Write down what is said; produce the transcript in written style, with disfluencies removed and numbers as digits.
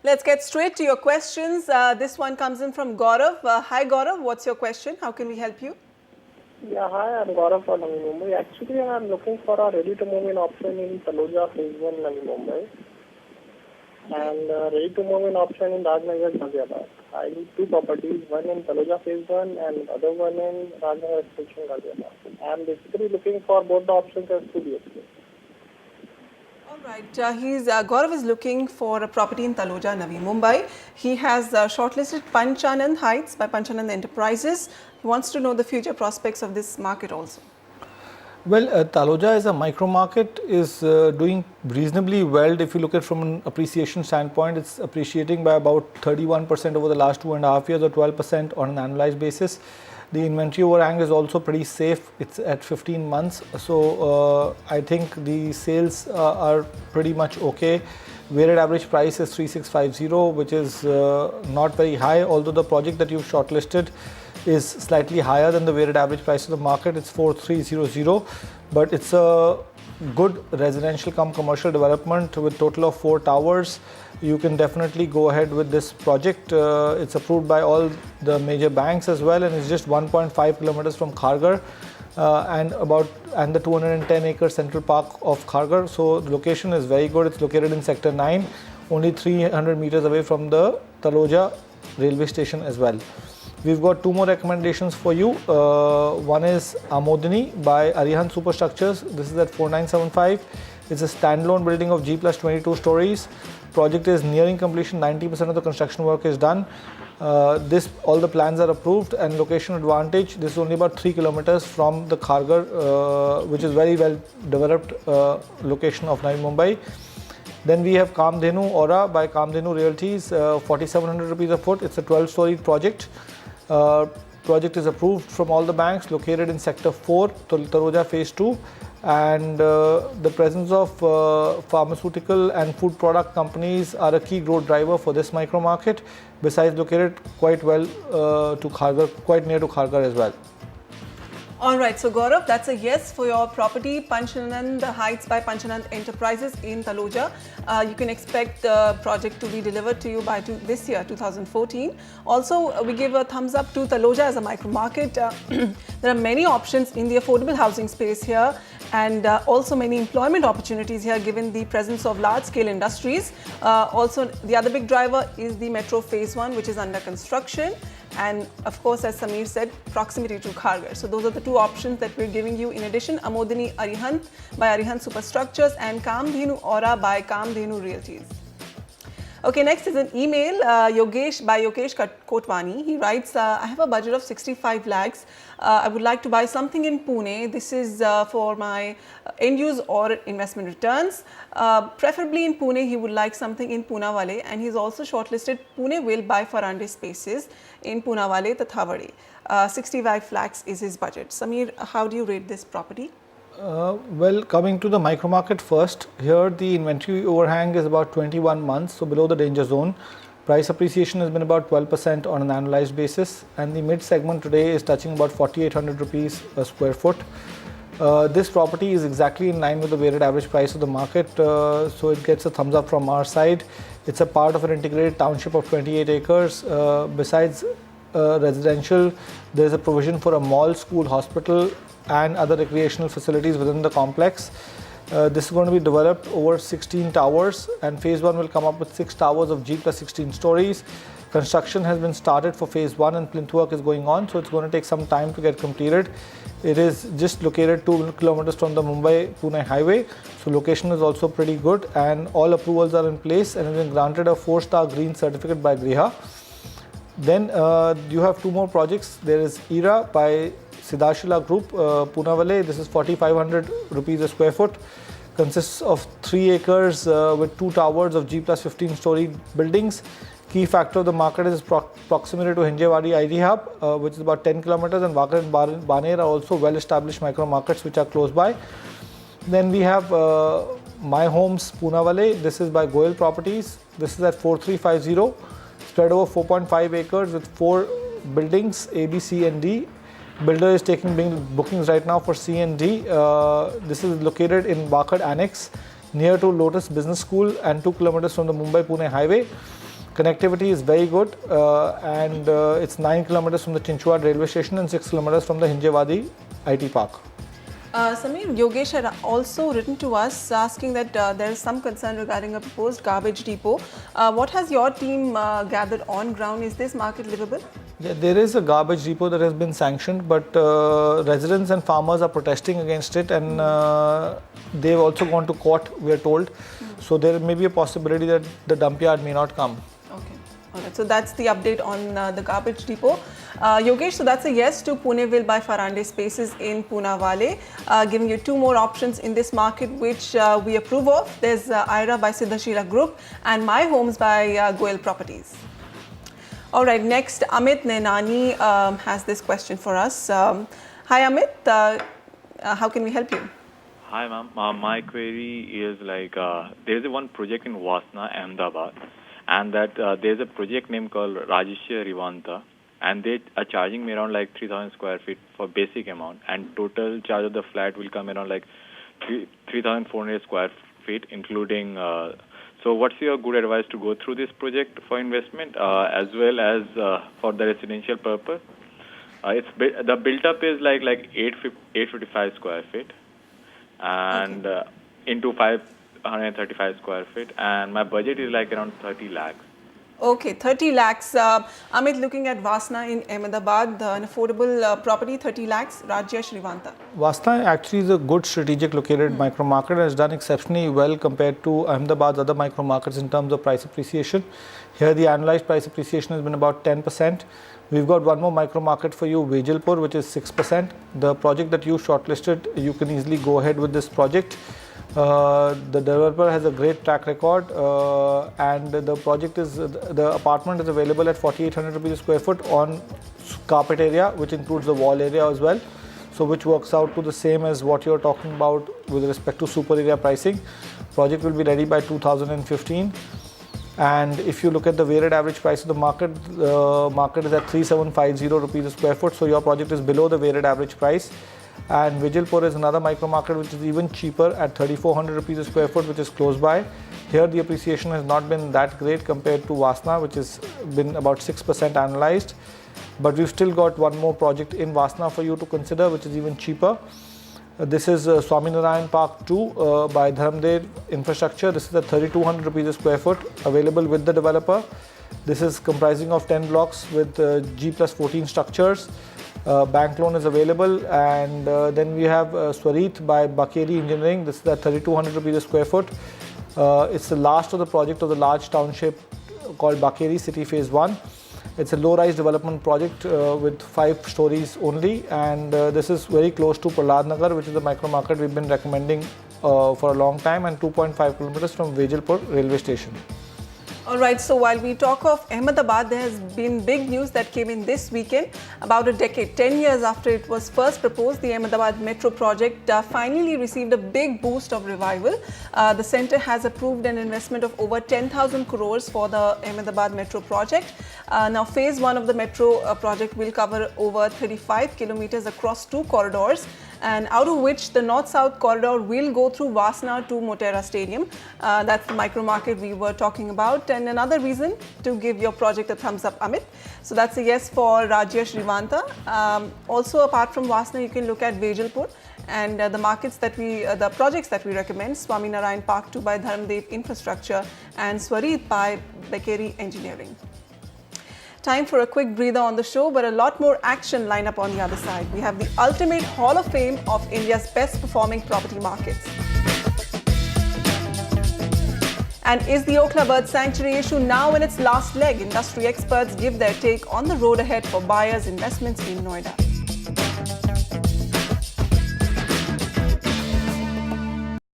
Let's get straight to your questions. This one comes in from Gaurav. Hi Gaurav, what's your question? How can we help you? Yeah, hi, I'm Gaurav from Navi Mumbai. Actually, I'm looking for a ready-to-move-in option in Taloja Phase 1, Navi Mumbai, and ready-to-move-in option in Rajnagar, Ghaziabad. I need two properties, one in Taloja Phase 1 and other one in Rajnagar Extension, Ghaziabad. I'm basically looking for both the options as 2 BHK. All right, Gaurav is looking for a property in Taloja, Navi Mumbai. He has shortlisted Panchanand Heights by Panchanand Enterprises. He wants to know the future prospects of this market also. Well, Taloja as a micro market is doing reasonably well. If you look at from an appreciation standpoint, it's appreciating by about 31% over the last 2.5 years or 12% on an annualized basis. The inventory overhang is also pretty safe. It's at 15 months. So I think the sales are pretty much okay. Weighted average price is 3650, which is not very high, although the project that you've shortlisted is slightly higher than the weighted average price of the market. It's 4300, but it's a good residential cum commercial development with total of 4 towers. You can definitely go ahead with this project. It's approved by all the major banks as well, and it's just 1.5 kilometers from Kharghar and the 210-acre central park of Kharghar. So the location is very good. It's located in Sector 9, only 300 meters away from the Taloja railway station as well. We've got 2 more recommendations for you. One is Amodini by Arihant Superstructures. This is at 4975. It's a standalone building of G plus 22 stories. Project is nearing completion. 90% of the construction work is done. All the plans are approved, and location advantage. This is only about 3 kilometers from the Kharghar, which is very well developed location of Navi Mumbai. Then we have Kamdhenu Aura by Kamdhenu Realties, 4,700 rupees a foot. It's a 12-story project. Project is approved from all the banks, located in Sector 4, Taloja Phase 2, and the presence of pharmaceutical and food product companies are a key growth driver for this micro market. Besides, located quite well to Kharghar, quite near to Kharghar as well. All right, so Gaurav, that's a yes for your property, Panchanand Heights by Panchanand Enterprises in Taloja. You can expect the project to be delivered to you by this year, 2014. Also, we give a thumbs up to Taloja as a micro market. There are many options in the affordable housing space here, and also many employment opportunities here given the presence of large-scale industries. Also, the other big driver is the Metro Phase 1, which is under construction. And of course, as Samir said, proximity to Kharghar. So those are the 2 options that we're giving you. In addition, Amodini Arihant by Arihant Superstructures and Kamdhenu Aura by Kamdhenu Realties. Okay, next is an email, Yogesh by Yogesh Kotwani. He writes, I have a budget of 65 lakhs. I would like to buy something in Pune. This is for my end use or investment returns. Preferably in Pune, he would like something in Poonawale, and he's also shortlisted Pune will buy Farande spaces in Poonawale, Tathavade. 65 lakhs is his budget. Samir, how do you rate this property? Well, coming to the micro market first, here the inventory overhang is about 21 months, so below the danger zone. Price appreciation has been about 12% on an annualized basis, and the mid segment today is touching about 4,800 rupees a square foot. This property is exactly in line with the weighted average price of the market, so it gets a thumbs up from our side. It's a part of an integrated township of 28 acres. Besides residential, there is a provision for a mall, school, hospital, and other recreational facilities within the complex. This is going to be developed over 16 towers, and Phase 1 will come up with 6 towers of G plus 16 stories. Construction has been started for Phase 1 and plinth work is going on, so it's going to take some time to get completed. It is just located 2 kilometers from the Mumbai-Pune highway, so location is also pretty good, and all approvals are in place and has been granted a 4-star green certificate by GRIHA. Then you have 2 more projects. There is ERA by Siddhashila Group, Poonawale. This is 4,500 rupees a square foot. Consists of 3 acres with 2 towers of G plus 15 story buildings. Key factor of the market is proximity to Hinjewadi ID Hub, which is about 10 kilometers, and Wakar and Baner are also well established micro markets which are close by. Then we have My Homes Poonawale. This is by Goyal Properties. This is at 4350, spread over 4.5 acres with 4 buildings, A, B, C and D. Builder is taking bookings right now for C and D. This is located in Wakad Annex, near to Lotus Business School and 2 kilometers from the Mumbai-Pune highway. Connectivity is very good, and it's 9 kilometers from the Chinchwad railway station and 6 kilometers from the Hinjewadi IT park. Samir, Yogesh had also written to us asking that there is some concern regarding a proposed garbage depot. What has your team gathered on ground? Is this market livable? Yeah, there is a garbage depot that has been sanctioned, but residents and farmers are protesting against it, and they've also gone to court, we are told. So there may be a possibility that the dump yard may not come. Okay. All right. So that's the update on the garbage depot. Yogesh, so that's a yes to Puneville by Farande Spaces in Poonawale, giving you two more options in this market which we approve of. There's Aira by Siddhashila Group and My Homes by Goel Properties. All right, next Amit Nenani has this question for us. Hi Amit, how can we help you? Hi ma'am, my query is like there is one project in Vasna, Ahmedabad, and that there is a project name called Rajeshya Rivanta, and they are charging me around like 3,000 square feet for basic amount, and total charge of the flat will come around like 3,400 square feet, including. So what's your good advice to go through this project for investment as well as for the residential purpose? The built-up is like 855 square feet and into 535 square feet, and my budget is like around 30 lakhs. Okay, 30 lakhs. Amit, looking at Vasna in Ahmedabad, an affordable property, 30 lakhs, Rajya Shrivanta. Vasna actually is a good strategic located micro market and has done exceptionally well compared to Ahmedabad's other micro markets in terms of price appreciation. Here the annualized price appreciation has been about 10%. We've got one more micro market for you, Vejalpur, which is 6%. The project that you shortlisted, you can easily go ahead with this project. The developer has a great track record, and the project is the apartment is available at 4,800 rupees a square foot on carpet area, which includes the wall area as well. So which works out to the same as what you're talking about with respect to super area pricing. Project will be ready by 2015. And if you look at the weighted average price of the market is at 3,750 rupees a square foot. So your project is below the weighted average price. And Vejalpur is another micro market which is even cheaper at 3,400 rupees a square foot, which is close by. Here the appreciation has not been that great compared to Vasna, which has been about 6% annualized. But we've still got one more project in Vasna for you to consider, which is even cheaper. This is Swaminarayan Park 2 by Dharamdev Infrastructure. This is at 3,200 rupees a square foot, available with the developer. This is comprising of 10 blocks with G+14 structures. Bank loan is available, and then we have Swarit by Bakeri Engineering. This is at 3,200 rupees a square foot. It's the last of the project of the large township called Bakeri City Phase 1. It's a low-rise development project with 5 stories only, and this is very close to Prahlad Nagar, which is the micro market we've been recommending for a long time, and 2.5 kilometers from Vejalpur railway station. All right, so while we talk of Ahmedabad, there has been big news that came in this weekend. About a decade, 10 years after it was first proposed, the Ahmedabad Metro project finally received a big boost of revival. The centre has approved an investment of over 10,000 crores for the Ahmedabad Metro project. Now, phase 1 of the Metro project will cover over 35 kilometers across 2 corridors, and out of which the north-south corridor will go through Vasna to Motera Stadium. That's the micro market we were talking about, and another reason to give your project a thumbs up, Amit. So that's a yes for Rajya Shrivanta. Also, apart from Vasna, you can look at Vejalpur and the projects that we recommend: Swaminarayan Park 2 by Dharamdev Infrastructure and Swarit by Bakeri Engineering. Time for a quick breather on the show, but a lot more action lined up on the other side. We have the ultimate Hall of Fame of India's best performing property markets. And is the Okhla Bird Sanctuary issue now in its last leg? Industry experts give their take on the road ahead for buyers' investments in Noida.